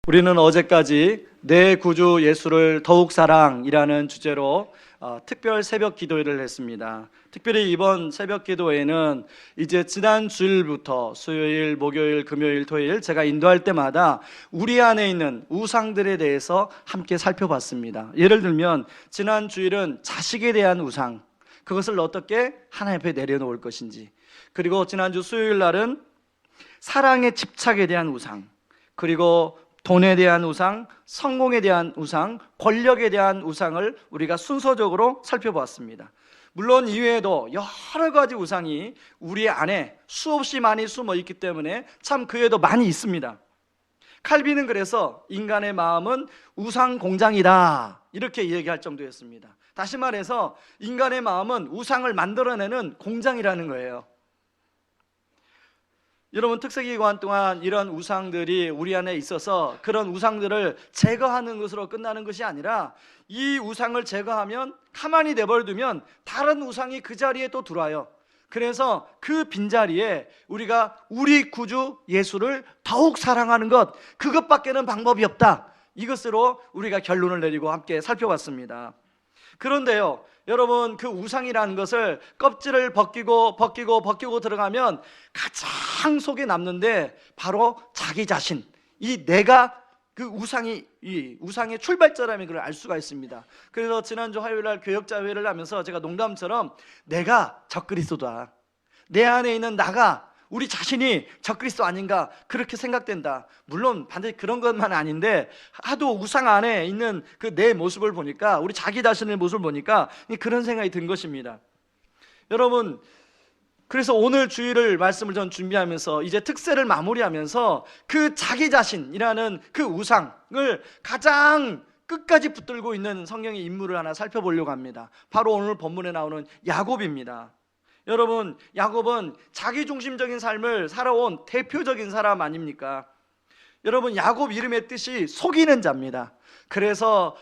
우리는 어제까지 내 구주 예수를 더욱 사랑이라는 주제로 특별 새벽 기도회를 했습니다. 특별히 이번 새벽 기도회는 이제 지난 주일부터 수요일, 목요일, 금요일, 토요일 제가 인도할 때마다 우리 안에 있는 우상들에 대해서 함께 살펴봤습니다. 예를 들면 지난 주일은 자식에 대한 우상, 그것을 어떻게 하나님 앞에 내려놓을 것인지, 그리고 지난주 수요일 날은 사랑의 집착에 대한 우상, 그리고 돈에 대한 우상, 성공에 대한 우상, 권력에 대한 우상을 우리가 순서적으로 살펴보았습니다. 물론 이외에도 여러 가지 우상이 우리 안에 수없이 많이 숨어 있기 때문에 참 그 외에도 많이 있습니다. 칼빈은 그래서 인간의 마음은 우상 공장이다 이렇게 얘기할 정도였습니다. 다시 말해서 인간의 마음은 우상을 만들어내는 공장이라는 거예요. 여러분, 특세기관 동안 이런 우상들이 우리 안에 있어서 그런 우상들을 제거하는 것으로 끝나는 것이 아니라 이 우상을 제거하면 가만히 내버려두면 다른 우상이 그 자리에 또 들어와요. 그래서 그 빈자리에 우리가 우리 구주 예수를 더욱 사랑하는 것, 그것밖에는 방법이 없다, 이것으로 우리가 결론을 내리고 함께 살펴봤습니다. 그런데요, 여러분, 그 우상이라는 것을 껍질을 벗기고 들어가면 가장 속에 남는데 바로 자기 자신, 이 내가 그 이 우상의 출발자라면 그걸 알 수가 있습니다. 그래서 지난주 화요일날 교역자회를 하면서 제가 농담처럼 내가 적그리스도다, 내 안에 있는 나가, 우리 자신이 적그리스도 아닌가 그렇게 생각된다. 물론 반드시 그런 것만 아닌데 하도 우상 안에 있는 그 내 모습을 보니까, 우리 자기 자신의 모습을 보니까 그런 생각이 든 것입니다. 여러분, 그래서 오늘 주일을 말씀을 전 준비하면서 이제 특세를 마무리하면서 그 자기 자신이라는 그 우상을 가장 끝까지 붙들고 있는 성경의 인물을 하나 살펴보려고 합니다. 바로 오늘 본문에 나오는 야곱입니다. 여러분, 야곱은 자기중심적인 삶을 살아온 대표적인 사람 아닙니까? 여러분, 야곱 이름의 뜻이 속이는 자입니다. 그래서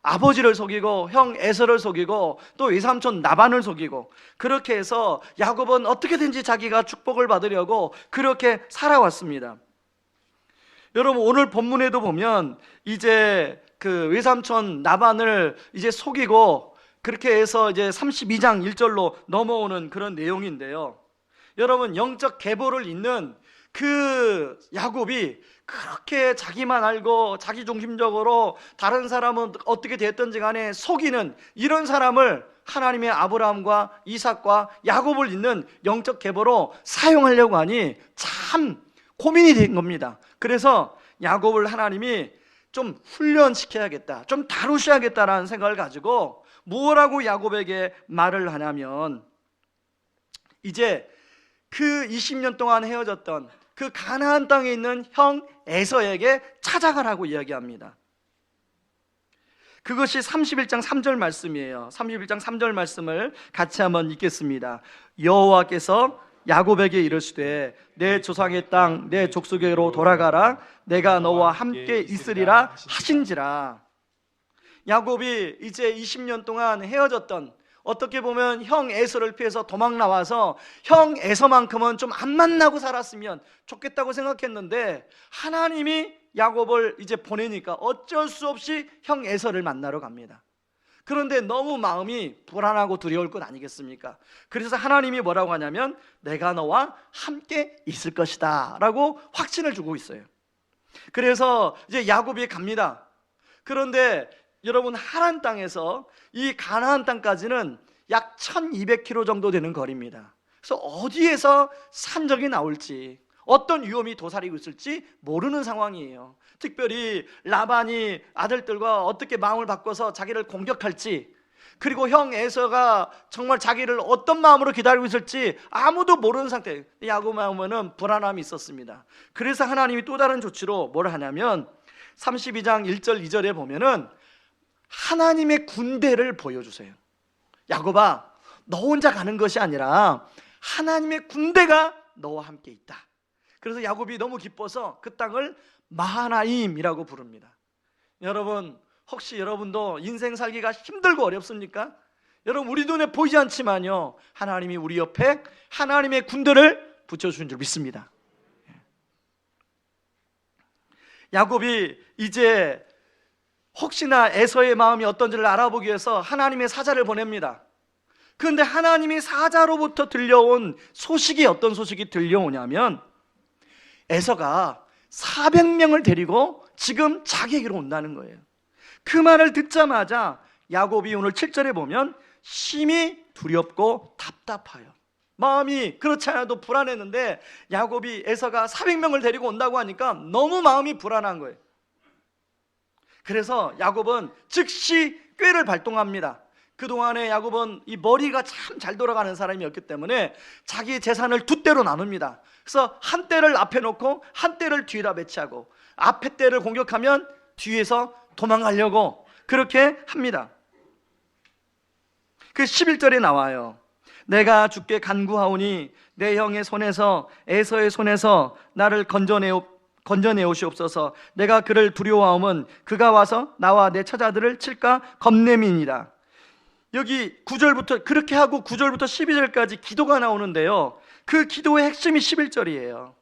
아버지를 속이고 형 에서를 속이고 또 외삼촌 나반을 속이고, 그렇게 해서 야곱은 어떻게든지 자기가 축복을 받으려고 그렇게 살아왔습니다. 여러분, 오늘 본문에도 보면 이제 그 외삼촌 나반을 이제 속이고 그렇게 해서 이제 32장 1절로 넘어오는 그런 내용인데요. 여러분, 영적 계보를 잇는 그 야곱이 그렇게 자기만 알고 자기중심적으로 다른 사람은 어떻게 됐든지 간에 속이는 이런 사람을 하나님의 아브라함과 이삭과 야곱을 잇는 영적 계보로 사용하려고 하니 참 고민이 된 겁니다. 그래서 야곱을 하나님이 좀 훈련시켜야겠다, 좀 다루셔야겠다라는 생각을 가지고 뭐라고 야곱에게 말을 하냐면, 이제 그 20년 동안 헤어졌던 그 가나안 땅에 있는 형 에서에게 찾아가라고 이야기합니다. 그것이 31장 3절 말씀이에요. 31장 3절 말씀을 같이 한번 읽겠습니다. 여호와께서 야곱에게 이르시되 내 조상의 땅 내 족속에로 돌아가라, 내가 너와 함께 있으리라 하신지라. 야곱이 이제 20년 동안 헤어졌던, 어떻게 보면 형 에서를 피해서 도망 나와서 형 에서만큼은 좀 안 만나고 살았으면 좋겠다고 생각했는데 하나님이 야곱을 이제 보내니까 어쩔 수 없이 형 에서를 만나러 갑니다. 그런데 너무 마음이 불안하고 두려울 것 아니겠습니까? 그래서 하나님이 뭐라고 하냐면 내가 너와 함께 있을 것이다 라고 확신을 주고 있어요. 그래서 이제 야곱이 갑니다. 그런데 여러분, 하란 땅에서 이 가나안 땅까지는 약 1200km 정도 되는 거리입니다. 그래서 어디에서 산적이 나올지, 어떤 위험이 도사리고 있을지 모르는 상황이에요. 특별히 라반이 아들들과 어떻게 마음을 바꿔서 자기를 공격할지, 그리고 형 에서가 정말 자기를 어떤 마음으로 기다리고 있을지 아무도 모르는 상태. 야곱 마음에는 불안함이 있었습니다. 그래서 하나님이 또 다른 조치로 뭘 하냐면 32장 1절 2절에 보면은 하나님의 군대를 보여주세요. 야곱아, 너 혼자 가는 것이 아니라 하나님의 군대가 너와 함께 있다. 그래서 야곱이 너무 기뻐서 그 땅을 마하나임이라고 부릅니다. 여러분, 혹시 여러분도 인생 살기가 힘들고 어렵습니까? 여러분, 우리 눈에 보이지 않지만요, 하나님이 우리 옆에 하나님의 군대를 붙여주신 줄 믿습니다. 야곱이 이제 혹시나 에서의 마음이 어떤지를 알아보기 위해서 하나님의 사자를 보냅니다. 그런데 하나님의 사자로부터 들려온 소식이 어떤 소식이 들려오냐면 에서가 400명을 데리고 지금 자기에게로 온다는 거예요. 그 말을 듣자마자 야곱이 오늘 7절에 보면 심히 두렵고 답답하여, 마음이 그렇지 않아도 불안했는데 야곱이 에서가 400명을 데리고 온다고 하니까 너무 마음이 불안한 거예요. 그래서 야곱은 즉시 꾀를 발동합니다. 그동안에 야곱은 이 머리가 참 잘 돌아가는 사람이었기 때문에 자기 재산을 두 떼로 나눕니다. 그래서 한 떼를 앞에 놓고 한 떼를 뒤에다 배치하고 앞에 떼를 공격하면 뒤에서 도망가려고 그렇게 합니다. 그 11절에 나와요. 내가 주께 간구하오니 내 형의 손에서 에서의 손에서 나를 건져내오시옵소서. 내가 그를 두려워하면 그가 와서 나와 내 처자들을 칠까 겁냄이니라. 여기 9절부터 그렇게 하고 9절부터 12절까지 기도가 나오는데요, 그 기도의 핵심이 11절이에요.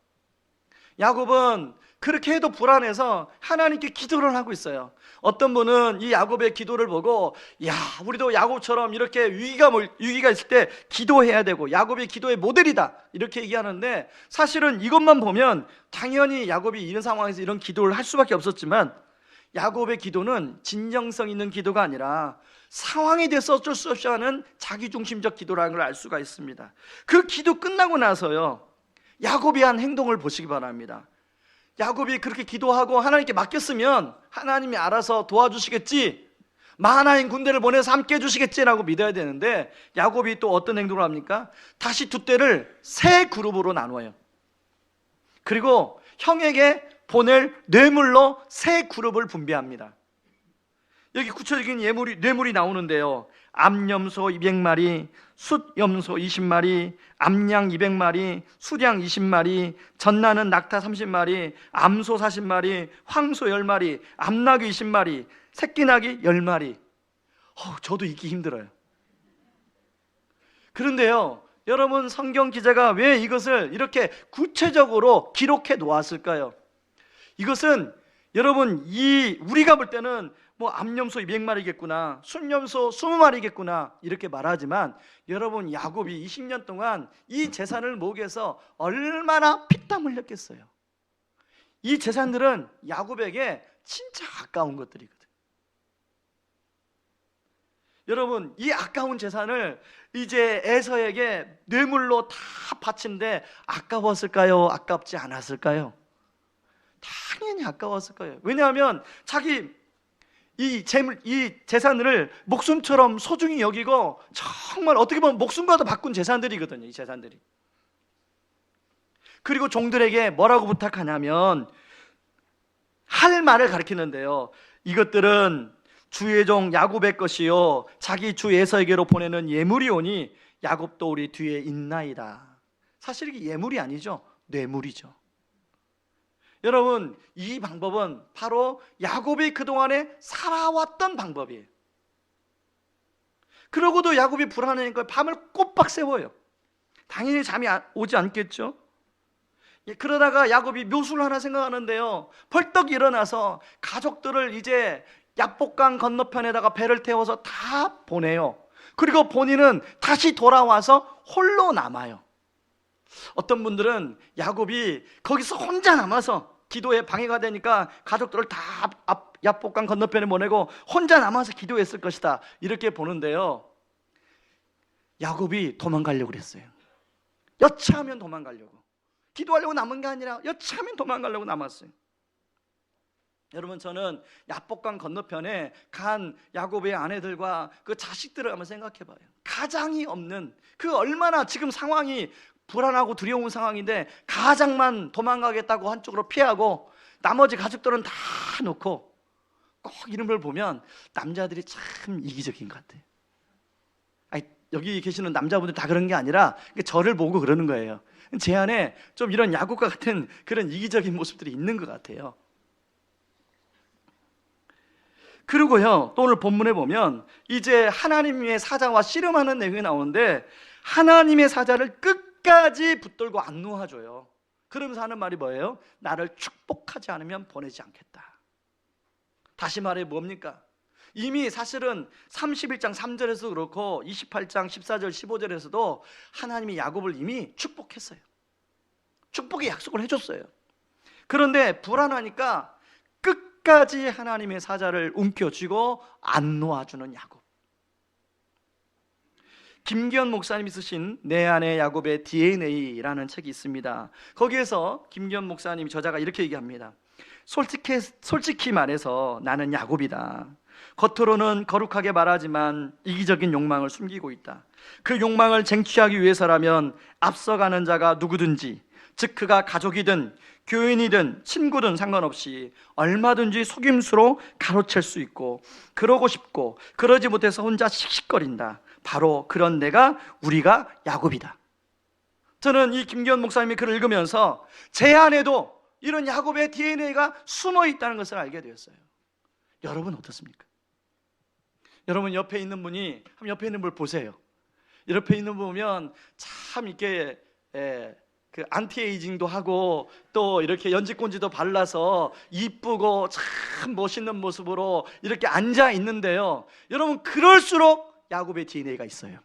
야곱은 그렇게 해도 불안해서 하나님께 기도를 하고 있어요. 어떤 분은 이 야곱의 기도를 보고, 야, 우리도 야곱처럼 이렇게 위기가 있을 때 기도해야 되고 야곱의 기도의 모델이다 이렇게 얘기하는데, 사실은 이것만 보면 당연히 야곱이 이런 상황에서 이런 기도를 할 수밖에 없었지만 야곱의 기도는 진정성 있는 기도가 아니라 상황에 대해서 어쩔 수 없이 하는 자기중심적 기도라는 걸 알 수가 있습니다. 그 기도 끝나고 나서요, 야곱이 한 행동을 보시기 바랍니다. 야곱이 그렇게 기도하고 하나님께 맡겼으면 하나님이 알아서 도와주시겠지, 만하인 군대를 보내서 함께 해주시겠지라고 믿어야 되는데 야곱이 또 어떤 행동을 합니까? 다시 두 떼를 세 그룹으로 나누어요. 그리고 형에게 보낼 뇌물로 세 그룹을 분배합니다. 여기 구체적인 뇌물이 나오는데요, 암염소 200마리, 숫염소 20마리, 암양 200마리, 수량 20마리, 젖나는 낙타 30마리, 암소 40마리, 황소 10마리, 암나귀 20마리, 새끼나귀 10마리. 저도 읽기 힘들어요. 그런데요, 여러분, 성경 기자가 왜 이것을 이렇게 구체적으로 기록해 놓았을까요? 이것은 여러분, 우리가 볼 때는 뭐 암염소 200마리겠구나, 순염소 20마리겠구나 이렇게 말하지만, 여러분, 야곱이 20년 동안 이 재산을 모으기 위해서 얼마나 피땀 흘렸겠어요. 이 재산들은 야곱에게 진짜 아까운 것들이거든. 여러분, 이 아까운 재산을 이제 에서에게 뇌물로 다 바친데 아까웠을까요? 아깝지 않았을까요? 당연히 아까웠을 거예요. 왜냐하면 자기 이 재산을 목숨처럼 소중히 여기고 정말 어떻게 보면 목숨과도 바꾼 재산들이거든요, 이 재산들이. 그리고 종들에게 뭐라고 부탁하냐면, 할 말을 가리키는데요, 이것들은 주의 종 야곱의 것이요 자기 주 에서에게로 보내는 예물이오니 야곱도 우리 뒤에 있나이다. 사실 이게 예물이 아니죠, 뇌물이죠. 여러분, 이 방법은 바로 야곱이 그동안에 살아왔던 방법이에요. 그러고도 야곱이 불안하니까 밤을 꼬박 새워요. 당연히 잠이 오지 않겠죠. 그러다가 야곱이 묘수를 하나 생각하는데요, 벌떡 일어나서 가족들을 이제 야복강 건너편에다가 배를 태워서 다 보내요. 그리고 본인은 다시 돌아와서 홀로 남아요. 어떤 분들은 야곱이 거기서 혼자 남아서 기도에 방해가 되니까 가족들을 다 야복강 건너편에 보내고 혼자 남아서 기도했을 것이다 이렇게 보는데요, 야곱이 도망가려고 그랬어요. 여차하면 도망가려고, 기도하려고 남은 게 아니라 여차하면 도망가려고 남았어요. 여러분, 저는 야복강 건너편에 간 야곱의 아내들과 그 자식들을 한번 생각해 봐요. 가장이 없는, 그 얼마나 지금 상황이 불안하고 두려운 상황인데 가장만 도망가겠다고 한쪽으로 피하고 나머지 가족들은 다 놓고, 꼭 이런 걸 보면 남자들이 참 이기적인 것 같아요. 여기 계시는 남자분들 다 그런 게 아니라 저를 보고 그러는 거예요. 제 안에 좀 이런 야곱과 같은 그런 이기적인 모습들이 있는 것 같아요. 그리고요, 또 오늘 본문에 보면 이제 하나님의 사자와 씨름하는 내용이 나오는데 하나님의 사자를 끝까지 붙들고 안 놓아줘요. 그러면서 하는 말이 뭐예요? 나를 축복하지 않으면 보내지 않겠다. 다시 말해 뭡니까? 이미 사실은 31장 3절에서 그렇고 28장 14절 15절에서도 하나님이 야곱을 이미 축복했어요. 축복의 약속을 해줬어요. 그런데 불안하니까 끝까지 하나님의 사자를 움켜쥐고 안 놓아주는 야곱. 김기현 목사님이 쓰신 내 안의 야곱의 DNA라는 책이 있습니다. 거기에서 김기현 목사님 저자가 이렇게 얘기합니다. 솔직히 말해서 나는 야곱이다. 겉으로는 거룩하게 말하지만 이기적인 욕망을 숨기고 있다. 그 욕망을 쟁취하기 위해서라면 앞서가는 자가 누구든지, 즉 그가 가족이든 교인이든 친구든 상관없이 얼마든지 속임수로 가로챌 수 있고, 그러고 싶고 그러지 못해서 혼자 씩씩거린다. 바로 그런 우리가 야곱이다. 저는 이 김기현 목사님의 글을 읽으면서 제 안에도 이런 야곱의 DNA가 숨어 있다는 것을 알게 되었어요. 여러분 어떻습니까? 여러분 옆에 있는 분이, 한번 옆에 있는 분을 보세요. 옆에 있는 분 보면 참 이렇게 그 안티에이징도 하고 또 이렇게 연지꼰지도 발라서 이쁘고 참 멋있는 모습으로 이렇게 앉아 있는데요, 여러분 그럴수록 야곱의 DNA가 있어요.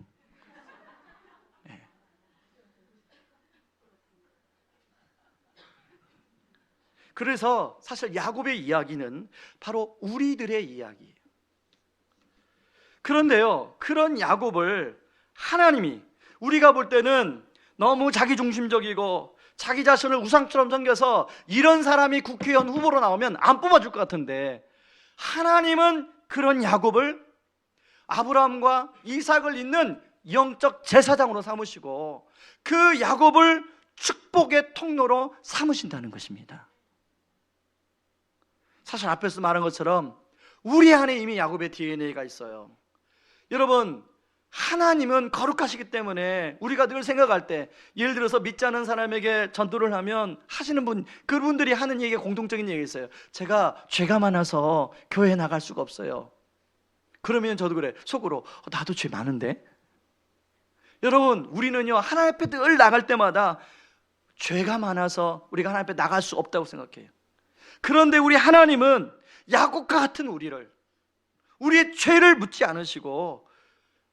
그래서 사실 야곱의 이야기는 바로 우리들의 이야기예요. 그런데요, 그런 야곱을 하나님이, 우리가 볼 때는 너무 자기중심적이고 자기 자신을 우상처럼 섬겨서 이런 사람이 국회의원 후보로 나오면 안 뽑아줄 것 같은데, 하나님은 그런 야곱을 아브라함과 이삭을 잇는 영적 제사장으로 삼으시고 그 야곱을 축복의 통로로 삼으신다는 것입니다. 사실 앞에서 말한 것처럼 우리 안에 이미 야곱의 DNA가 있어요. 여러분, 하나님은 거룩하시기 때문에 우리가 늘 생각할 때, 예를 들어서 믿지 않은 사람에게 전도를 하면 하시는 분, 그분들이 하는 얘기가 공통적인 얘기가 있어요. 제가 죄가 많아서 교회에 나갈 수가 없어요. 그러면 저도 그래, 속으로 나도 죄 많은데. 여러분, 우리는요 하나님 앞에 늘 나갈 때마다 죄가 많아서 우리가 하나님 앞에 나갈 수 없다고 생각해요. 그런데 우리 하나님은 야곱과 같은 우리의 죄를 묻지 않으시고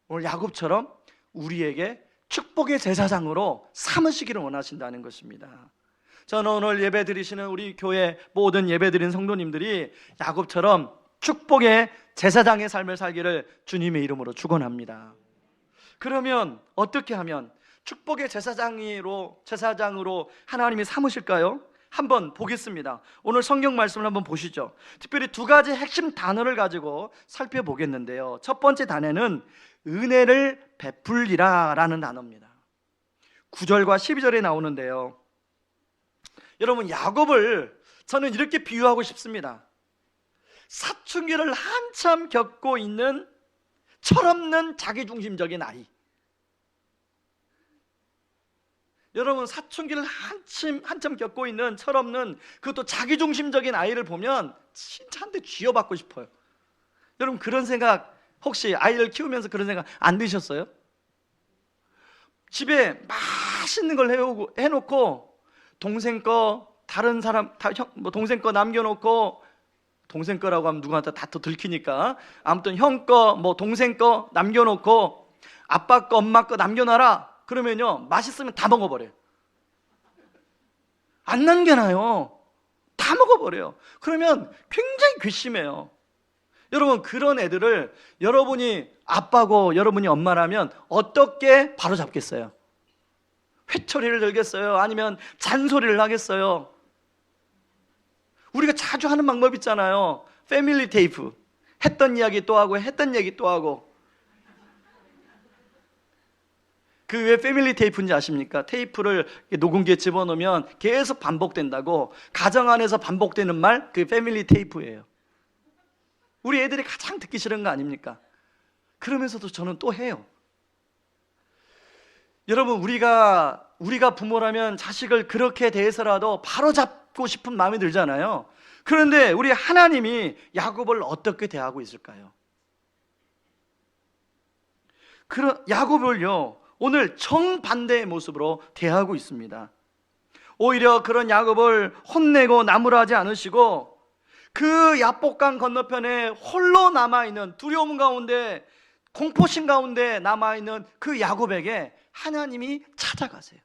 오늘 야곱처럼 우리에게 축복의 제사장으로 삼으시기를 원하신다는 것입니다. 저는 오늘 예배 드리시는 우리 교회 모든 예배 드린 성도님들이 야곱처럼 축복의 제사장의 삶을 살기를 주님의 이름으로 축원합니다. 그러면 어떻게 하면 축복의 제사장으로 하나님이 삼으실까요? 한번 보겠습니다. 오늘 성경 말씀을 한번 보시죠. 특별히 두 가지 핵심 단어를 가지고 살펴보겠는데요. 첫 번째 단어는 은혜를 베풀리라 라는 단어입니다. 9절과 12절에 나오는데요, 여러분, 야곱을 저는 이렇게 비유하고 싶습니다. 사춘기를 한참 겪고 있는 철없는 자기중심적인 아이. 여러분, 사춘기를 한참 겪고 있는 철없는, 그것도 자기중심적인 아이를 보면 진짜 한 대 쥐어받고 싶어요. 여러분, 그런 생각 혹시 아이를 키우면서 그런 생각 안 드셨어요? 집에 맛있는 걸 해놓고 동생 거, 다른 사람 동생 거 남겨놓고, 동생 거라고 하면 누구한테 다 또 들키니까, 아무튼 형 거, 동생 거 남겨놓고 아빠 거, 엄마 거 남겨놔라. 그러면요 맛있으면 다 먹어버려요. 안 남겨놔요. 다 먹어버려요. 그러면 굉장히 괘씸해요. 여러분, 그런 애들을 여러분이 아빠고 여러분이 엄마라면 어떻게 바로잡겠어요? 회초리를 들겠어요? 아니면 잔소리를 하겠어요? 우리가 자주 하는 방법 있잖아요. 패밀리 테이프. 했던 이야기 또 하고 했던 얘기 또 하고. 그 왜 패밀리 테이프인지 아십니까? 테이프를 녹음기에 집어넣으면 계속 반복된다고. 가정 안에서 반복되는 말, 그게 패밀리 테이프예요. 우리 애들이 가장 듣기 싫은 거 아닙니까? 그러면서도 저는 또 해요. 여러분, 우리가 부모라면 자식을 그렇게 대해서라도 바로잡고 싶은 마음이 들잖아요. 그런데 우리 하나님이 야곱을 어떻게 대하고 있을까요? 야곱을요 오늘 정반대의 모습으로 대하고 있습니다. 오히려 그런 야곱을 혼내고 나무라지 않으시고 그 야복강 건너편에 홀로 남아있는 두려움 가운데 공포심 가운데 남아있는 그 야곱에게 하나님이 찾아가세요.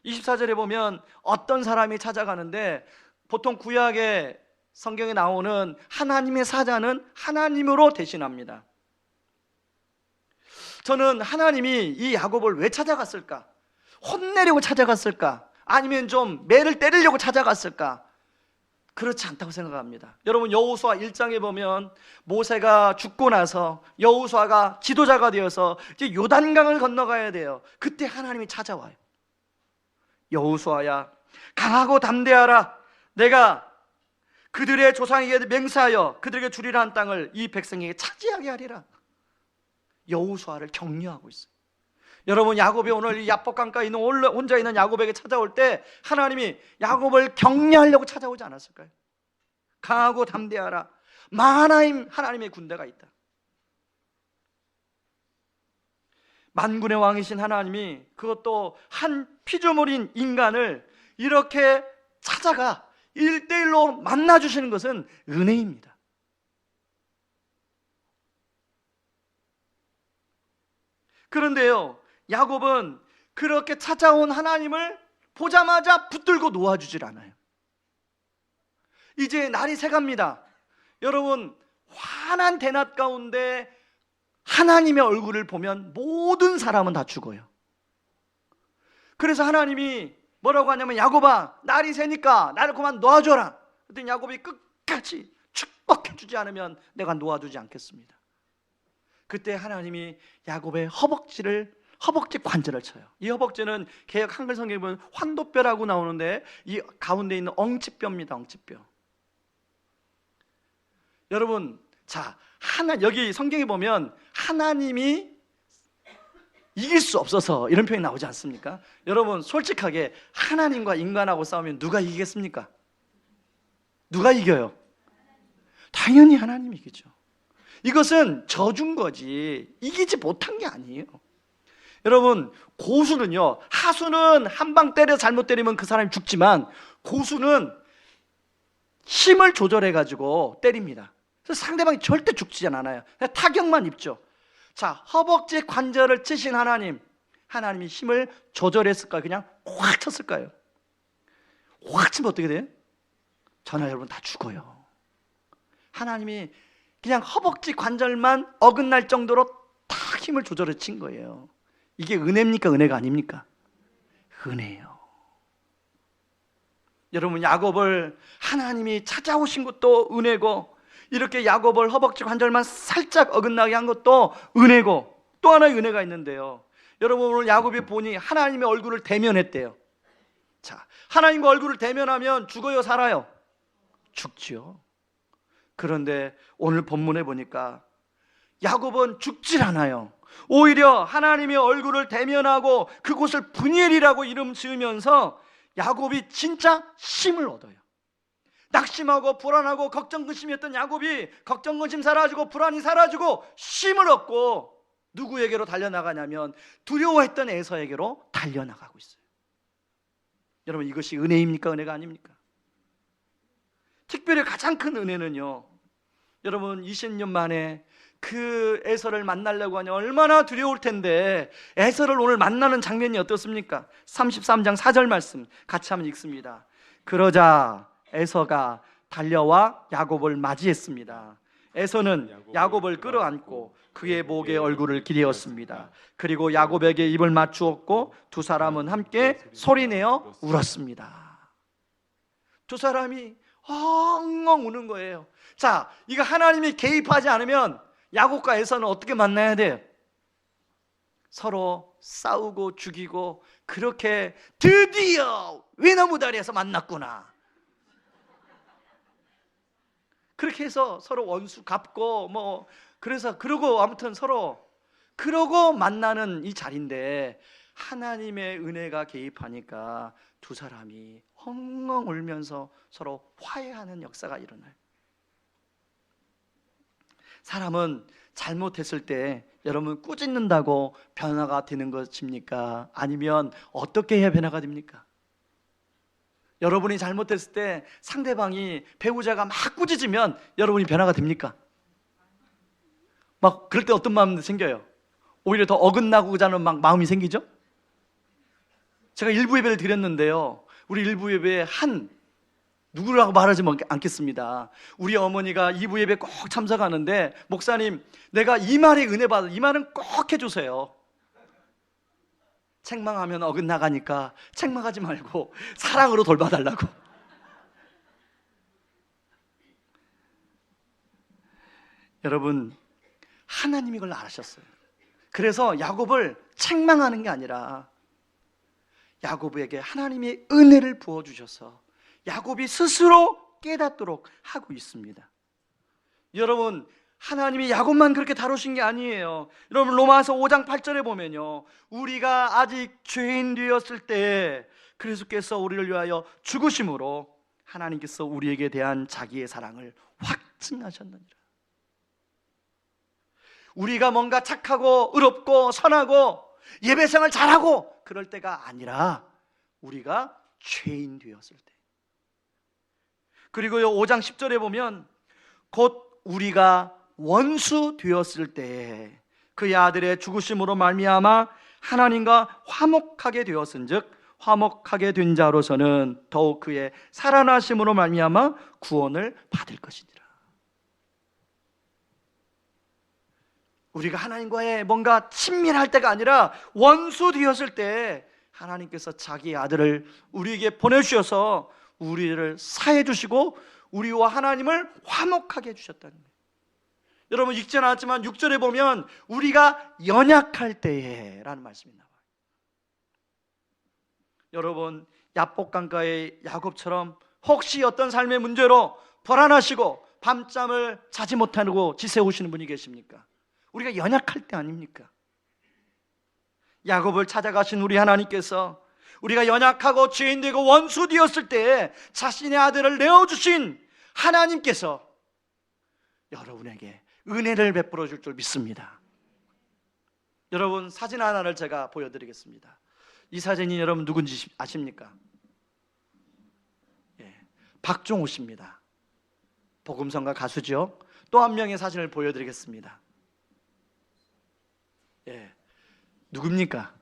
24절에 보면 어떤 사람이 찾아가는데, 보통 구약의 성경에 나오는 하나님의 사자는 하나님으로 대신합니다. 저는 하나님이 이 야곱을 왜 찾아갔을까? 혼내려고 찾아갔을까? 아니면 좀 매를 때리려고 찾아갔을까? 그렇지 않다고 생각합니다. 여러분, 여호수아 1장에 보면 모세가 죽고 나서 여호수아가 지도자가 되어서 이제 요단강을 건너가야 돼요. 그때 하나님이 찾아와요. 여호수아야, 강하고 담대하라. 내가 그들의 조상에게 맹세하여 그들에게 주리라 한 땅을 이 백성에게 차지하게 하리라. 여호수아를 격려하고 있어요. 여러분, 야곱이 오늘 이 야복강가에 있는 혼자 있는 야곱에게 찾아올 때 하나님이 야곱을 격려하려고 찾아오지 않았을까요? 강하고 담대하라. 마하나임 하나님의 군대가 있다. 만군의 왕이신 하나님이 그것도 한 피조물인 인간을 이렇게 찾아가 1대1로 만나주시는 것은 은혜입니다. 그런데요, 야곱은 그렇게 찾아온 하나님을 보자마자 붙들고 놓아주질 않아요. 이제 날이 새갑니다. 여러분, 환한 대낮 가운데 하나님의 얼굴을 보면 모든 사람은 다 죽어요. 그래서 하나님이 뭐라고 하냐면, 야곱아, 날이 새니까 나를 그만 놓아줘라. 그랬더니 야곱이 끝까지 축복해주지 않으면 내가 놓아주지 않겠습니다. 그때 하나님이 야곱의 허벅지 관절을 쳐요. 이 허벅지는 개역 한글 성경에 보면 환도뼈라고 나오는데 이 가운데 있는 엉치뼈입니다. 엉치뼈. 여러분, 자, 여기 성경에 보면 하나님이 이길 수 없어서 이런 표현이 나오지 않습니까? 여러분, 솔직하게 하나님과 인간하고 싸우면 누가 이기겠습니까? 누가 이겨요? 당연히 하나님이 이기죠. 이것은 져준 거지 이기지 못한 게 아니에요. 여러분, 고수는요, 하수는 한 방 때려 잘못 때리면 그 사람이 죽지만 고수는 힘을 조절해 가지고 때립니다. 그래서 상대방이 절대 죽지 않아요. 그냥 타격만 입죠. 자, 허벅지 관절을 치신 하나님이 힘을 조절했을까요? 그냥 확 쳤을까요? 확 치면 어떻게 돼요? 저나 여러분 다 죽어요. 하나님이 그냥 허벅지 관절만 어긋날 정도로 딱 힘을 조절해 친 거예요. 이게 은혜입니까? 은혜가 아닙니까? 은혜예요. 여러분, 야곱을 하나님이 찾아오신 것도 은혜고, 이렇게 야곱을 허벅지 관절만 살짝 어긋나게 한 것도 은혜고, 또 하나의 은혜가 있는데요, 여러분, 오늘 야곱이 보니 하나님의 얼굴을 대면했대요. 자, 하나님과 얼굴을 대면하면 죽어요, 살아요? 죽지요. 그런데 오늘 본문에 보니까 야곱은 죽질 않아요. 오히려 하나님의 얼굴을 대면하고 그곳을 브니엘이라고 이름 지으면서 야곱이 진짜 힘을 얻어요. 낙심하고 불안하고 걱정 근심했던 야곱이 걱정 근심 사라지고 불안이 사라지고 힘을 얻고 누구에게로 달려나가냐면 두려워했던 에서에게로 달려나가고 있어요. 여러분, 이것이 은혜입니까? 은혜가 아닙니까? 특별히 가장 큰 은혜는요, 여러분, 20년 만에 그 에서를 만나려고 하니 얼마나 두려울 텐데 에서를 오늘 만나는 장면이 어떻습니까? 33장 4절 말씀 같이 한번 읽습니다. 그러자 에서가 달려와 야곱을 맞이했습니다. 에서는 야곱을 끌어안고 그의 목에 얼굴을 기대었습니다. 그리고 야곱에게 입을 맞추었고 두 사람은 함께 소리내어 울었습니다. 두 사람이 엉엉 우는 거예요. 자, 이거 하나님이 개입하지 않으면 야곱과 에서는 어떻게 만나야 돼요? 서로 싸우고 죽이고, 그렇게 드디어 외나무 다리에서 만났구나, 그렇게 해서 서로 원수 갚고 그래서 그러고 아무튼 서로 그러고 만나는 이 자리인데, 하나님의 은혜가 개입하니까 두 사람이 엉엉 울면서 서로 화해하는 역사가 일어나요. 사람은 잘못했을 때 여러분 꾸짖는다고 변화가 되는 것입니까? 아니면 어떻게 해야 변화가 됩니까? 여러분이 잘못했을 때 상대방이, 배우자가 막 꾸짖으면 여러분이 변화가 됩니까? 막 그럴 때 어떤 마음이 생겨요? 오히려 더 어긋나고자 하는 막 마음이 생기죠? 제가 일부 예배를 드렸는데요, 우리 일부 예배에 누구라고 말하지 않겠습니다. 우리 어머니가 2부 예배 꼭 참석하는데, 목사님, 내가 이 말에 은혜 받아, 이 말은 꼭 해주세요. 책망하면 어긋나가니까 책망하지 말고 사랑으로 돌봐달라고. 여러분, 하나님이 그걸 알으셨어요. 그래서 야곱을 책망하는 게 아니라 야곱에게 하나님의 은혜를 부어주셔서 야곱이 스스로 깨닫도록 하고 있습니다. 여러분, 하나님이 야곱만 그렇게 다루신 게 아니에요. 여러분, 로마서 5장 8절에 보면요, 우리가 아직 죄인 되었을 때 그리스도께서 우리를 위하여 죽으심으로 하나님께서 우리에게 대한 자기의 사랑을 확증하셨느니라. 우리가 뭔가 착하고 의롭고 선하고 예배생활 잘하고 그럴 때가 아니라 우리가 죄인 되었을 때. 그리고 5장 10절에 보면 곧 우리가 원수 되었을 때 그의 아들의 죽으심으로 말미암아 하나님과 화목하게 되었은즉 화목하게 된 자로서는 더욱 그의 살아나심으로 말미암아 구원을 받을 것이니라. 우리가 하나님과의 뭔가 친밀할 때가 아니라 원수 되었을 때 하나님께서 자기 아들을 우리에게 보내주셔서 우리를 사해 주시고 우리와 하나님을 화목하게 해주셨다는 거예요. 여러분, 읽지 않았지만 6절에 보면 우리가 연약할 때에 라는 말씀이 나와요. 여러분, 야복강가의 야곱처럼 혹시 어떤 삶의 문제로 불안하시고 밤잠을 자지 못하고 지새우시는 분이 계십니까? 우리가 연약할 때 아닙니까? 야곱을 찾아가신 우리 하나님께서 우리가 연약하고 죄인되고 원수 되었을 때 자신의 아들을 내어주신 하나님께서 여러분에게 은혜를 베풀어 줄 줄 믿습니다. 여러분, 사진 하나를 제가 보여드리겠습니다. 이 사진이 여러분 누군지 아십니까? 박종호 씨입니다. 복음성가 가수죠. 또 한 명의 사진을 보여드리겠습니다. 누굽니까?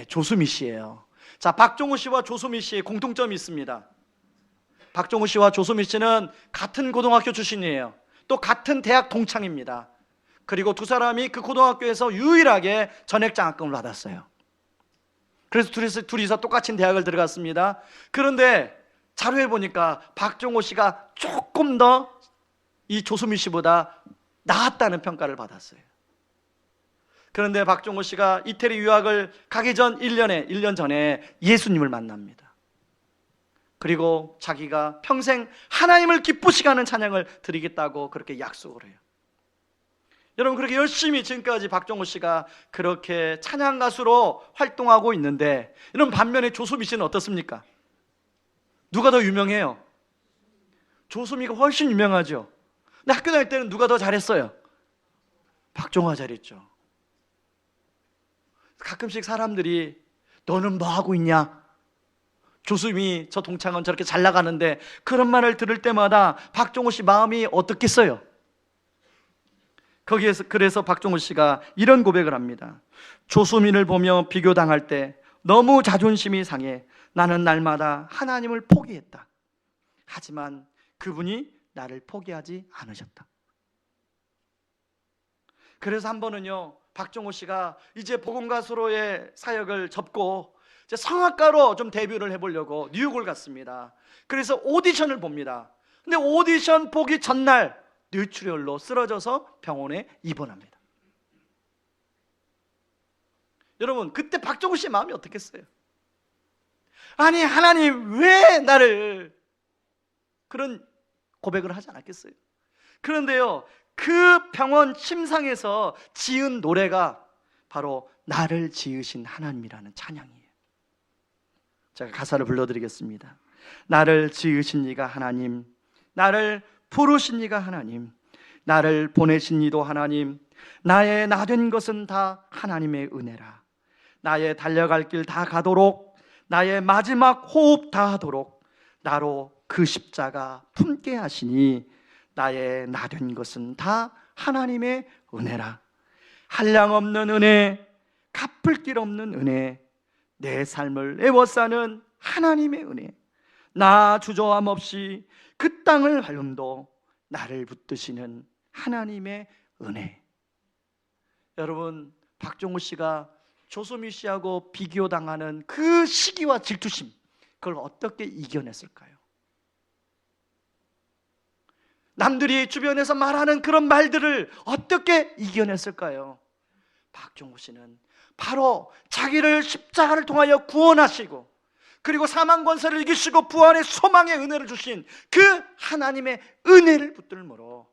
조수미 씨예요. 자, 박종호 씨와 조수미 씨의 공통점이 있습니다. 박종호 씨와 조수미 씨는 같은 고등학교 출신이에요. 또 같은 대학 동창입니다. 그리고 두 사람이 그 고등학교에서 유일하게 전액장학금을 받았어요. 그래서 둘이서 똑같은 대학을 들어갔습니다. 그런데 자료에 보니까 박종호 씨가 조금 더 이 조수미 씨보다 나았다는 평가를 받았어요. 그런데 박종호 씨가 이태리 유학을 가기 전 1년 전에 예수님을 만납니다. 그리고 자기가 평생 하나님을 기쁘시게 하는 찬양을 드리겠다고 그렇게 약속을 해요. 여러분, 그렇게 열심히 지금까지 박종호 씨가 그렇게 찬양 가수로 활동하고 있는데, 여러분, 반면에 조수미 씨는 어떻습니까? 누가 더 유명해요? 조수미가 훨씬 유명하죠. 근데 학교 다닐 때는 누가 더 잘했어요? 박종호가 잘했죠. 가끔씩 사람들이 너는 뭐 하고 있냐? 조수미 저 동창은 저렇게 잘 나가는데, 그런 말을 들을 때마다 박종호 씨 마음이 어떻겠어요? 그래서 박종호 씨가 이런 고백을 합니다. 조수민을 보며 비교당할 때 너무 자존심이 상해 나는 날마다 하나님을 포기했다. 하지만 그분이 나를 포기하지 않으셨다. 그래서 한 번은요, 박종호 씨가 이제 복음가수로의 사역을 접고 이제 성악가로 좀 데뷔를 해보려고 뉴욕을 갔습니다. 그래서 오디션을 봅니다. 근데 오디션 보기 전날 뇌출혈로 쓰러져서 병원에 입원합니다. 여러분, 그때 박종호 씨의 마음이 어떻겠어요? 아니, 하나님 왜 나를, 그런 고백을 하지 않았겠어요? 그런데요, 그 병원 침상에서 지은 노래가 바로 나를 지으신 하나님이라는 찬양이에요. 제가 가사를 불러드리겠습니다. 나를 지으신 이가 하나님, 나를 부르신 이가 하나님, 나를 보내신 이도 하나님, 나의 나 된 것은 다 하나님의 은혜라. 나의 달려갈 길 다 가도록, 나의 마지막 호흡 다 하도록 나로 그 십자가 품게 하시니 나의 나 된 것은 다 하나님의 은혜라. 한량없는 은혜, 갚을 길 없는 은혜, 내 삶을 애워싸는 하나님의 은혜, 나 주저함 없이 그 땅을 밟음도 나를 붙드시는 하나님의 은혜. 여러분, 박종우 씨가 조소미 씨하고 비교당하는 그 시기와 질투심, 그걸 어떻게 이겨냈을까요? 남들이 주변에서 말하는 그런 말들을 어떻게 이겨냈을까요? 박종우 씨는 바로 자기를 십자가를 통하여 구원하시고, 그리고 사망 권세를 이기시고 부활의 소망의 은혜를 주신 그 하나님의 은혜를 붙들므로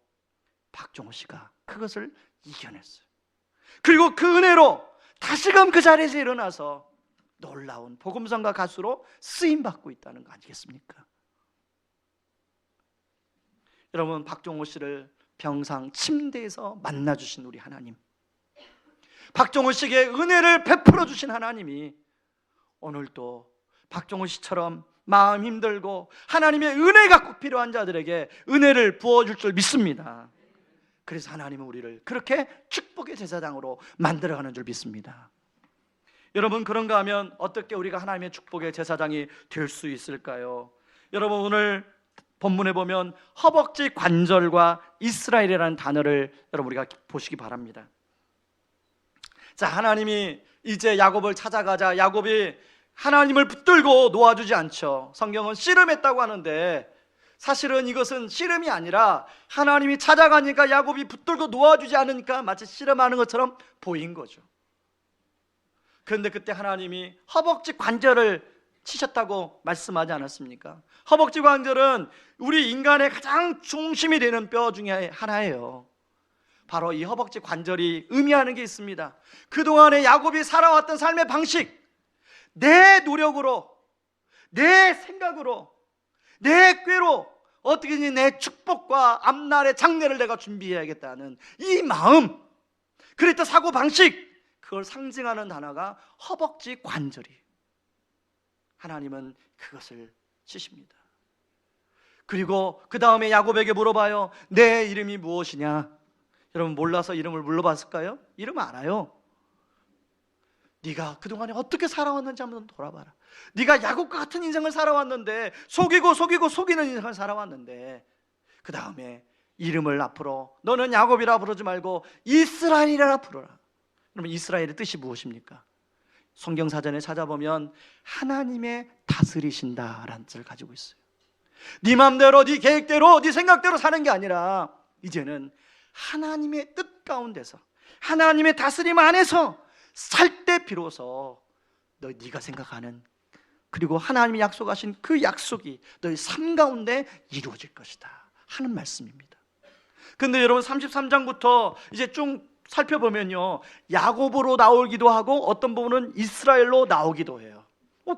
박종우 씨가 그것을 이겨냈어요. 그리고 그 은혜로 다시금 그 자리에서 일어나서 놀라운 복음성가 가수로 쓰임받고 있다는 거 아니겠습니까? 여러분, 박종우 씨를 병상 침대에서 만나주신 우리 하나님, 박종우 씨에게 은혜를 베풀어 주신 하나님이 오늘도 박종우 씨처럼 마음 힘들고 하나님의 은혜가 꼭 필요한 자들에게 은혜를 부어줄 줄 믿습니다. 그래서 하나님은 우리를 그렇게 축복의 제사장으로 만들어가는 줄 믿습니다. 여러분, 그런가 하면 어떻게 우리가 하나님의 축복의 제사장이 될 수 있을까요? 여러분, 오늘 본문에 보면 허벅지 관절과 이스라엘이라는 단어를 여러분 우리가 보시기 바랍니다. 자, 하나님이 이제 야곱을 찾아가자 야곱이 하나님을 붙들고 놓아주지 않죠. 성경은 씨름했다고 하는데 사실은 이것은 씨름이 아니라 하나님이 찾아가니까 야곱이 붙들고 놓아주지 않으니까 마치 씨름하는 것처럼 보인 거죠. 그런데 그때 하나님이 허벅지 관절을 치셨다고 말씀하지 않았습니까? 허벅지 관절은 우리 인간의 가장 중심이 되는 뼈 중에 하나예요. 바로 이 허벅지 관절이 의미하는 게 있습니다. 그동안에 야곱이 살아왔던 삶의 방식, 내 노력으로, 내 생각으로, 내 꾀로 어떻게든지 내 축복과 앞날의 장래를 내가 준비해야겠다는 이 마음, 그랬던 사고방식, 그걸 상징하는 단어가 허벅지 관절이에요. 하나님은 그것을 치십니다. 그리고 그 다음에 야곱에게 물어봐요. 내 이름이 무엇이냐? 여러분, 몰라서 이름을 물어봤을까요? 이름 알아요. 네가 그동안에 어떻게 살아왔는지 한번 돌아봐라. 네가 야곱과 같은 인생을 살아왔는데, 속이는 인생을 살아왔는데, 그 다음에 이름을 앞으로 너는 야곱이라 부르지 말고 이스라엘이라 부르라. 그러면 이스라엘의 뜻이 무엇입니까? 성경사전에 찾아보면 하나님의 다스리신다라는 뜻을 가지고 있어요. 네 마음대로, 네 계획대로, 네 생각대로 사는 게 아니라 이제는 하나님의 뜻 가운데서, 하나님의 다스림 안에서 살 때 비로소 네가 생각하는, 그리고 하나님이 약속하신 그 약속이 너의 삶 가운데 이루어질 것이다 하는 말씀입니다. 그런데 여러분, 33장부터 이제 쭉 살펴보면요, 야곱으로 나오기도 하고 어떤 부분은 이스라엘로 나오기도 해요.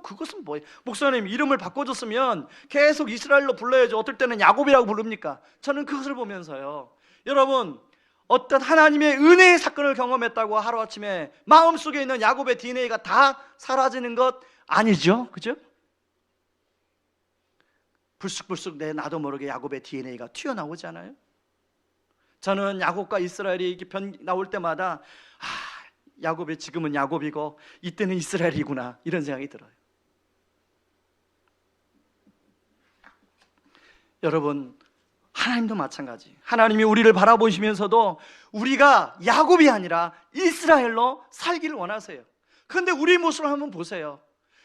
그것은 뭐예요? 목사님, 이름을 바꿔줬으면 계속 이스라엘로 불러야죠. 어떨 때는 야곱이라고 부릅니까? 저는 그것을 보면서요, 여러분, 어떤 하나님의 은혜의 사건을 경험했다고 하루아침에 마음속에 있는 야곱의 DNA가 다 사라지는 것 아니죠? 그죠? 불쑥불쑥 나도 모르게 야곱의 DNA가 튀어나오지 않아요? 저는 야곱과 이스라엘이 이렇게 나올 때마다 야곱이 지금은 야곱이고 이때는 이스라엘이구나, 이런 생각이 들어요. 여러분, 하나님도 마찬가지. 하나님이 우리를 바라보시면서도 우리가 야곱이 아니라 이스라엘로 살기를 원하세요. 그런데 우리 모습을 한번 보세요.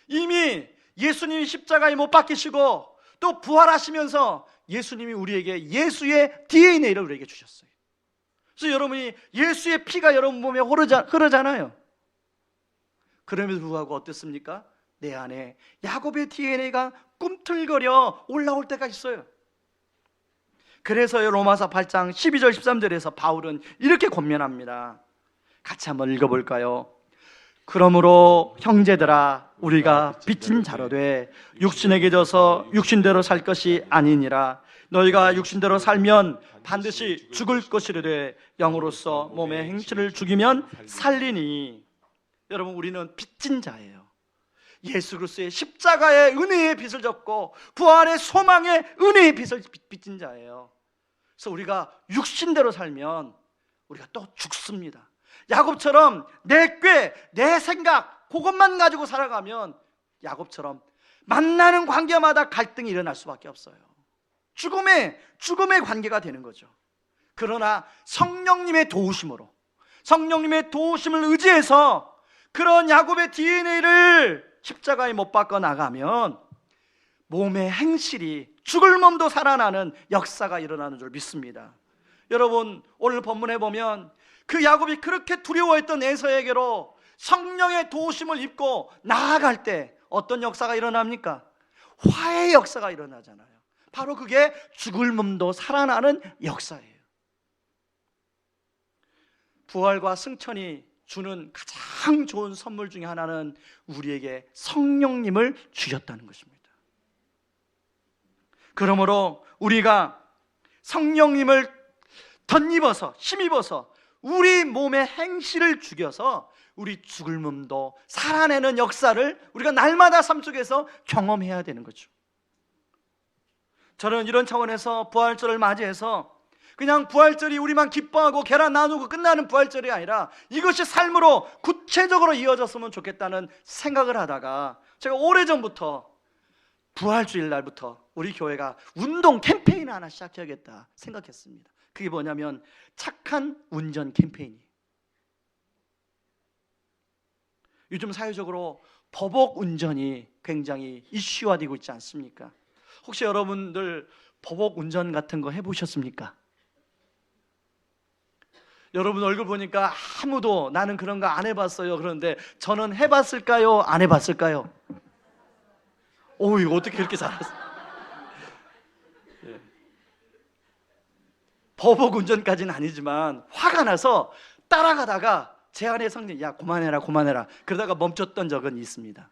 이미 예수님이 십자가에 못 박히시고 또 부활하시면서 예수님이 우리에게 예수의 DNA를 우리에게 주셨어요. 그래서 여러분이 예수의 피가 여러분 몸에 흐르잖아요. 그럼에도 불구하고 어떻습니까? 내 안에 야곱의 DNA가 꿈틀거려 올라올 때가 있어요. 그래서 로마서 8장 12절 13절에서 바울은 이렇게 권면합니다. 같이 한번 읽어볼까요? 그러므로 형제들아, 우리가 빚진 자로 돼 육신에게 져서 육신대로 살 것이 아니니라. 너희가 육신대로 살면 반드시 죽을 것이르되 영으로서 몸의 행실을 죽이면 살리니. 여러분, 우리는 빚진 자예요. 예수 그리스도의 십자가의 은혜의 빚을 졌고 부활의 소망의 은혜의 빚을 빚진 자예요. 그래서 우리가 육신대로 살면 우리가 또 죽습니다. 야곱처럼 내 꾀, 내 생각 그것만 가지고 살아가면 야곱처럼 만나는 관계마다 갈등이 일어날 수밖에 없어요. 죽음의 관계가 되는 거죠. 그러나 성령님의 도우심으로, 성령님의 도우심을 의지해서 그런 야곱의 DNA를 십자가에 못 박아 나가면 몸의 행실이 죽을 몸도 살아나는 역사가 일어나는 줄 믿습니다. 여러분, 오늘 본문에 보면 그 야곱이 그렇게 두려워했던 에서에게로 성령의 도우심을 입고 나아갈 때 어떤 역사가 일어납니까? 화해의 역사가 일어나잖아요. 바로 그게 죽을 몸도 살아나는 역사예요. 부활과 승천이 주는 가장 좋은 선물 중에 하나는 우리에게 성령님을 주셨다는 것입니다. 그러므로 우리가 성령님을 덧입어서 힘입어서 우리 몸의 행실을 죽여서 우리 죽을 몸도 살아내는 역사를 우리가 날마다 삶 속에서 경험해야 되는 거죠. 저는 이런 차원에서 부활절을 맞이해서 그냥 부활절이 우리만 기뻐하고 계란 나누고 끝나는 부활절이 아니라 이것이 삶으로 구체적으로 이어졌으면 좋겠다는 생각을 하다가 제가 오래전부터 부활주일 날부터 우리 교회가 운동 캠페인을 하나 시작해야겠다 생각했습니다. 그게 뭐냐면 착한 운전 캠페인이에요. 요즘 사회적으로 보복 운전이 굉장히 이슈화되고 있지 않습니까? 혹시 여러분들 보복 운전 같은 거 해보셨습니까? 여러분 얼굴 보니까 아무도 나는 그런 거 안 해봤어요. 그런데 저는 해봤을까요? 안 해봤을까요? 오, 이거 어떻게 이렇게 잘하세요? 예. 보복 운전까지는 아니지만 화가 나서 따라가다가 제 안에 성령, 야 그만해라 그러다가 멈췄던 적은 있습니다.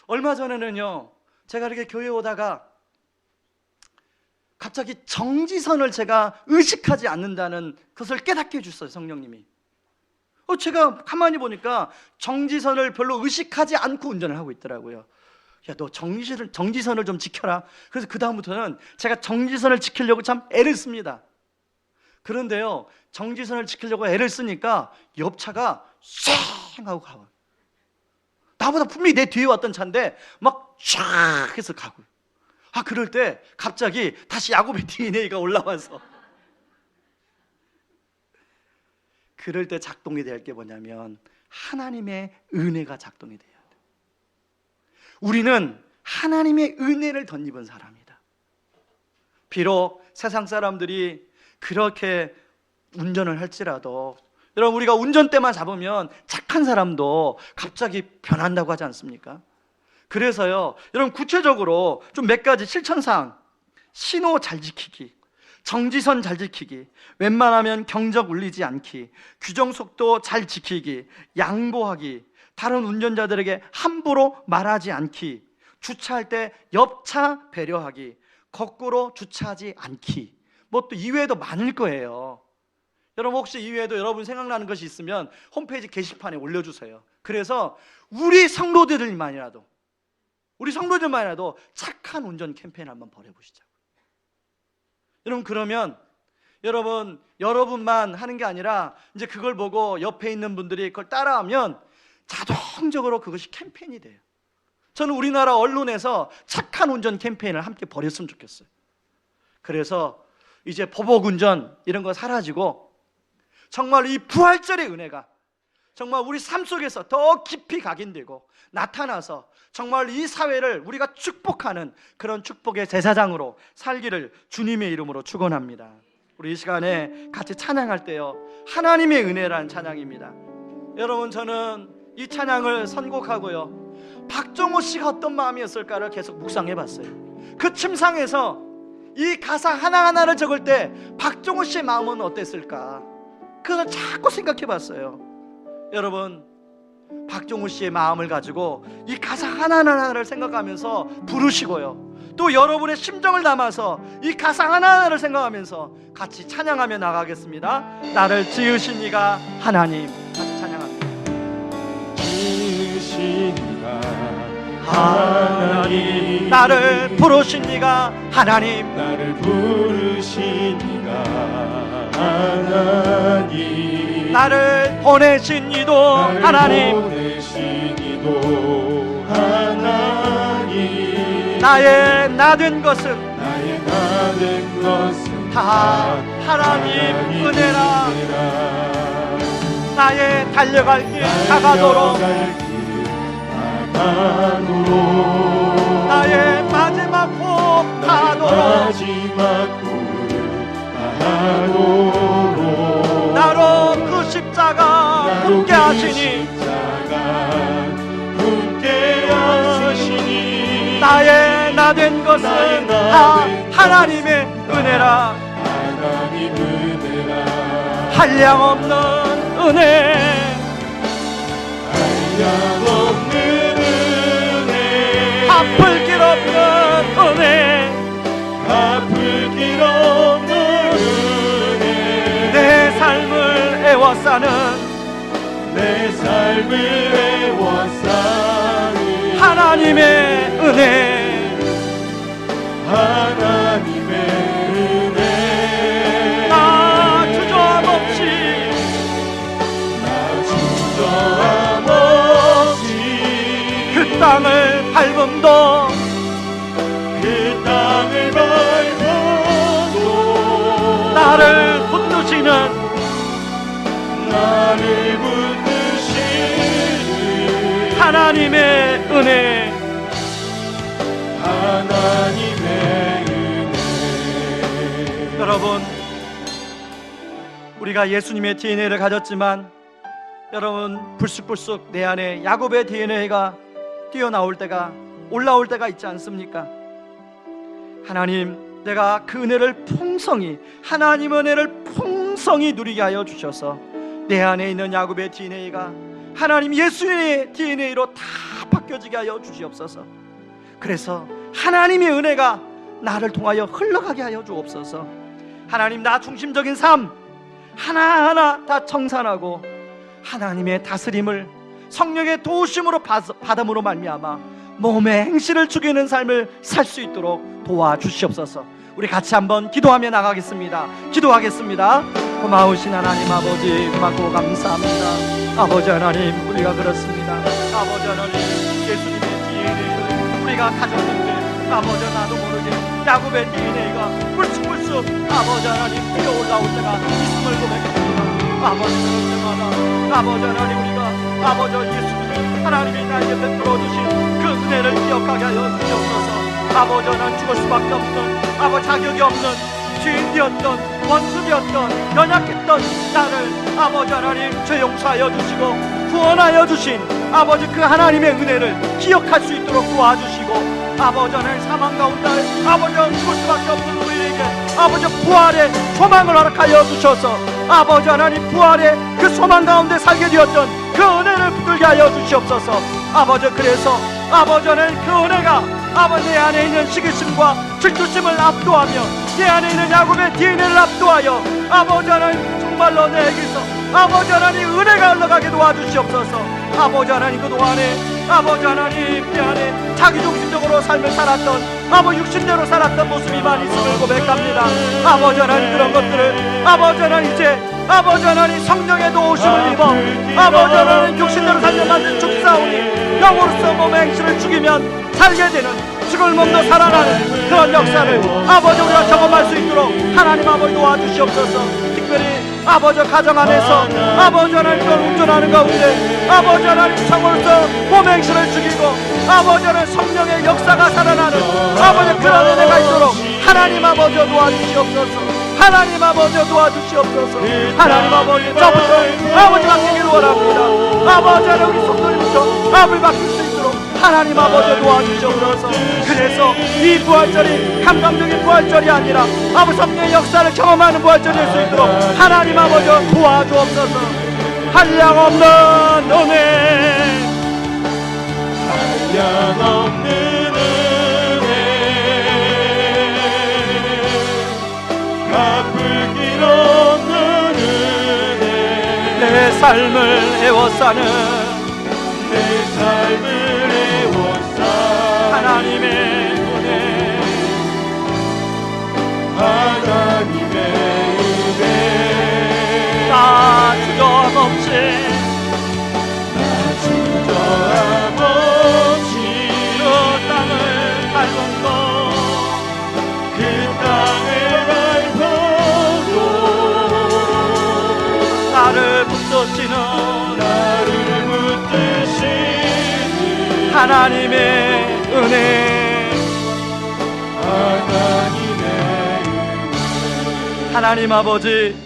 얼마 전에는요, 제가 이렇게 교회에 오다가 갑자기 정지선을 제가 의식하지 않는다는 것을 깨닫게 해주셨어요, 성령님이. 제가 가만히 보니까 정지선을 별로 의식하지 않고 운전을 하고 있더라고요. 야, 너 정지선을 좀 지켜라. 그래서 그 다음부터는 제가 정지선을 지키려고 참 애를 씁니다. 그런데요, 정지선을 지키려고 애를 쓰니까 옆차가 쉥 하고 가요. 나보다 분명히 내 뒤에 왔던 차인데 막 쉥 해서 가고요. 그럴 때 갑자기 다시 야곱의 DNA가 올라와서 그럴 때 작동이 될 게 뭐냐면 하나님의 은혜가 작동이 돼야 돼요. 우리는 하나님의 은혜를 덧입은 사람이다. 비록 세상 사람들이 그렇게 운전을 할지라도 여러분, 우리가 운전대만 잡으면 착한 사람도 갑자기 변한다고 하지 않습니까? 그래서요, 여러분 구체적으로 좀 몇 가지 실천사항, 신호 잘 지키기, 정지선 잘 지키기, 웬만하면 경적 울리지 않기, 규정 속도 잘 지키기, 양보하기, 다른 운전자들에게 함부로 말하지 않기, 주차할 때 옆차 배려하기, 거꾸로 주차하지 않기. 뭐 또 이외에도 많을 거예요. 여러분 혹시 이외에도 여러분 생각나는 것이 있으면 홈페이지 게시판에 올려주세요. 그래서 우리 성도들만이라도 착한 운전 캠페인 한번 벌여보시자고요. 여러분, 그러면 여러분만 하는 게 아니라 이제 그걸 보고 옆에 있는 분들이 그걸 따라하면 자동적으로 그것이 캠페인이 돼요. 저는 우리나라 언론에서 착한 운전 캠페인을 함께 벌였으면 좋겠어요. 그래서 이제 보복운전 이런 거 사라지고 정말 이 부활절의 은혜가 정말 우리 삶 속에서 더 깊이 각인되고 나타나서 정말 이 사회를 우리가 축복하는 그런 축복의 제사장으로 살기를 주님의 이름으로 축원합니다. 우리 이 시간에 같이 찬양할 때요, 하나님의 은혜라는 찬양입니다. 여러분, 저는 이 찬양을 선곡하고요, 박종호 씨가 어떤 마음이었을까를 계속 묵상해 봤어요. 그 침상에서 이 가사 하나하나를 적을 때 박종호 씨의 마음은 어땠을까, 그걸 자꾸 생각해 봤어요. 여러분, 박종호 씨의 마음을 가지고 이 가사 하나하나를 생각하면서 부르시고요, 또 여러분의 심정을 담아서 이 가사 하나하나를 생각하면서 같이 찬양하며 나가겠습니다. 나를 지으신 이가 하나님. 같이 찬양합니다. 지으신 이가 하나님, 나를 부르신 이가 하나님, 나를 부르신 이가 하나님, 나를 보내신 이도 나를 하나님, 보내신 이도 하나님, 나의 나된 것은 나의 나된 것은 다 하나님 은혜라. 나의 달려갈 길 다가도록, 나의 마지막 호흡 다하도록, 나로 그 십자가 함께 하시니, 나의 나된 것은 다 하나님의 은혜라. 한량없는 은혜, 갚을 길 없는 은혜, 내 삶을 애워싸는 하나님의 은혜, 나 주저함 없이 그 땅을 밟음도 나를 붙드시는 하나님의 은혜, 여러분, 우리가 예수님의 DNA를 가졌지만 여러분, 불쑥불쑥 내 안에 야곱의 DNA가 뛰어나올 때가, 올라올 때가 있지 않습니까? 하나님, 내가 그 은혜를 풍성히, 하나님 은혜를 풍성히 누리게 하여 주셔서 내 안에 있는 야곱의 DNA가 하나님 예수님의 DNA로 다 바뀌어지게 하여 주시옵소서. 그래서 하나님의 은혜가 나를 통하여 흘러가게 하여 주옵소서. 하나님, 나 중심적인 삶 하나하나 다 청산하고 하나님의 다스림을 성령의 도우심으로 받음으로 말미암아 몸의 행실을 죽이는 삶을 살 수 있도록 도와주시옵소서. 우리 같이 한번 기도하며 나가겠습니다. 기도하겠습니다. 고마우신 하나님 아버지, 고맙고 감사합니다. 아버지 하나님, 우리가 그렇습니다. 아버지 하나님, 예수님의 DNA를 우리가 가졌는데 아버지 나도 모르게 야곱의 DNA가 불쑥불쑥 아버지 하나님 뛰어올라올 때가 있음을 고백합니다. 아버지, 그럴 때마다 아버지 하나님, 우리가 아버지 예수님을 하나님이 나에게 베풀어 주신 그 은혜를 기억하게 하여 주시옵소서. 아버지 하나님, 죽을 수밖에 없는 아버지 자격이 없는 죄인이었던, 원수되었던, 연약했던 나를 아버지 하나님 죄 용서하여 주시고 구원하여 주신 아버지 그 하나님의 은혜를 기억할 수 있도록 도와주시고, 아버지 하나님 사망 가운데 아버지 죽을 수밖에 없는 우리에게 아버지 부활의 소망을 허락하여 주셔서 아버지 하나님 부활의 그 소망 가운데 살게 되었던 그 은혜를 붙들게 하여 주시옵소서. 아버지, 그래서 아버지 하나님 그 은혜가 아버지 내 안에 있는 시기심과 질투심을 압도하며 내 안에 있는 야곱의 DNA를 압도하여 아버지 하나님 정말로 내게서 아버지 하나님 은혜가 흘러가게 도와주시옵소서. 아버지 하나님, 그동안에 아버지 하나님 내 안에 자기중심적으로 삶을 살았던 아버지 육신대로 살았던 모습이 많이 있음을 고백합니다. 아버지 하나님, 그런 것들을 아버지 하나님 이제 아버지 하나님 성령의 도우심을 입어 아버지 하나님 육신대로 살려 만든 죽사오니 영으로서 몸의 행실을 죽이면 살게 되는 죽을 몸도 살아나는 그런 역사를 아버지 우리가 경험할 수 있도록 하나님 아버지 도와주시옵소서. 특별히 아버지 가정 안에서 아버지 하나님 그걸 운전하는 가운데 아버지 하나님 성으로서 몸의 행실을 죽이고 아버지 하나님 성령의 역사가 살아나는 아버지 그런 은혜가 있도록 하나님 아버지 도와주시옵소서. 하나님 아버지 도와주시옵소서. 하나님 아버지, 저부터 아버지 바뀌기를 원합니다. 아버지 하나님, 우리 성도님부터 아버지 바뀔 수 있도록 하나님 아버지 도와주시옵소서. 그래서 이 부활절이 감감적인 부활절이 아니라 아버지 성령의 역사를 경험하는 부활절이 될 수 있도록 하나님 아버지 도와주옵소서. 한량없는 은혜, 한량없는 은혜, 삶을 애워싸는 내 삶을 애워싸는 하나님의 은혜, 하나님의 은혜 나 주저함없이 주저함없이 그 땅을 밟은 것, 그 땅을 밟아도 나를 붙드시는 하나님의 은혜, 하나님의 하나님 아버지,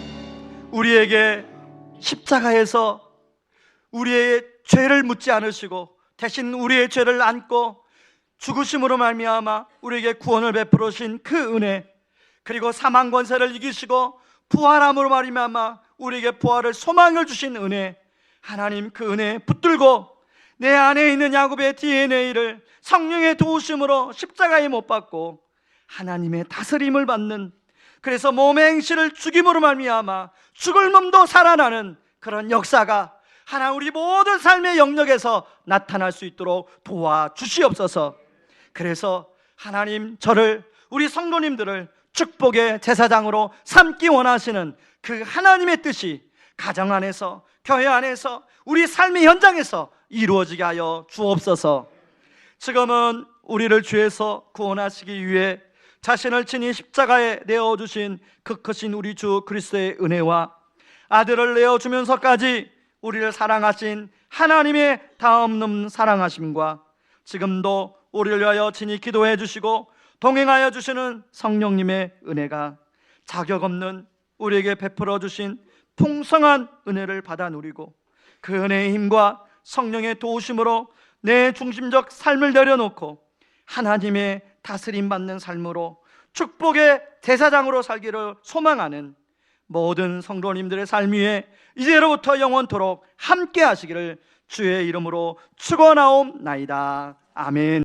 우리에게 십자가에서 우리의 죄를 묻지 않으시고 대신 우리의 죄를 안고 죽으심으로 말미암아 우리에게 구원을 베풀으신 그 은혜, 그리고 사망 권세를 이기시고 부활함으로 말미암아 우리에게 부활을 소망을 주신 은혜, 하나님 그 은혜 붙들고 내 안에 있는 야곱의 DNA를 성령의 도우심으로 십자가에 못 박고 하나님의 다스림을 받는, 그래서 몸의 행실을 죽임으로 말미암아 죽을 몸도 살아나는 그런 역사가 하나 우리 모든 삶의 영역에서 나타날 수 있도록 도와주시옵소서. 그래서 하나님, 저를, 우리 성도님들을 축복의 제사장으로 삼기 원하시는 그 하나님의 뜻이 가정 안에서, 교회 안에서, 우리 삶의 현장에서 이루어지게 하여 주옵소서. 지금은 우리를 죄에서 구원하시기 위해 자신을 친히 십자가에 내어주신 그 크신 우리 주 그리스도의 은혜와 아들을 내어주면서까지 우리를 사랑하신 하나님의 다없는 사랑하심과 지금도 우리를 위하여 친히 기도해 주시고 동행하여 주시는 성령님의 은혜가 자격 없는 우리에게 베풀어 주신 풍성한 은혜를 받아 누리고 그 은혜의 힘과 성령의 도우심으로 내 중심적 삶을 내려놓고 하나님의 다스림 받는 삶으로 축복의 제사장으로 살기를 소망하는 모든 성도님들의 삶 위에 이제로부터 영원토록 함께 하시기를 주의 이름으로 축원하옵나이다. 아멘.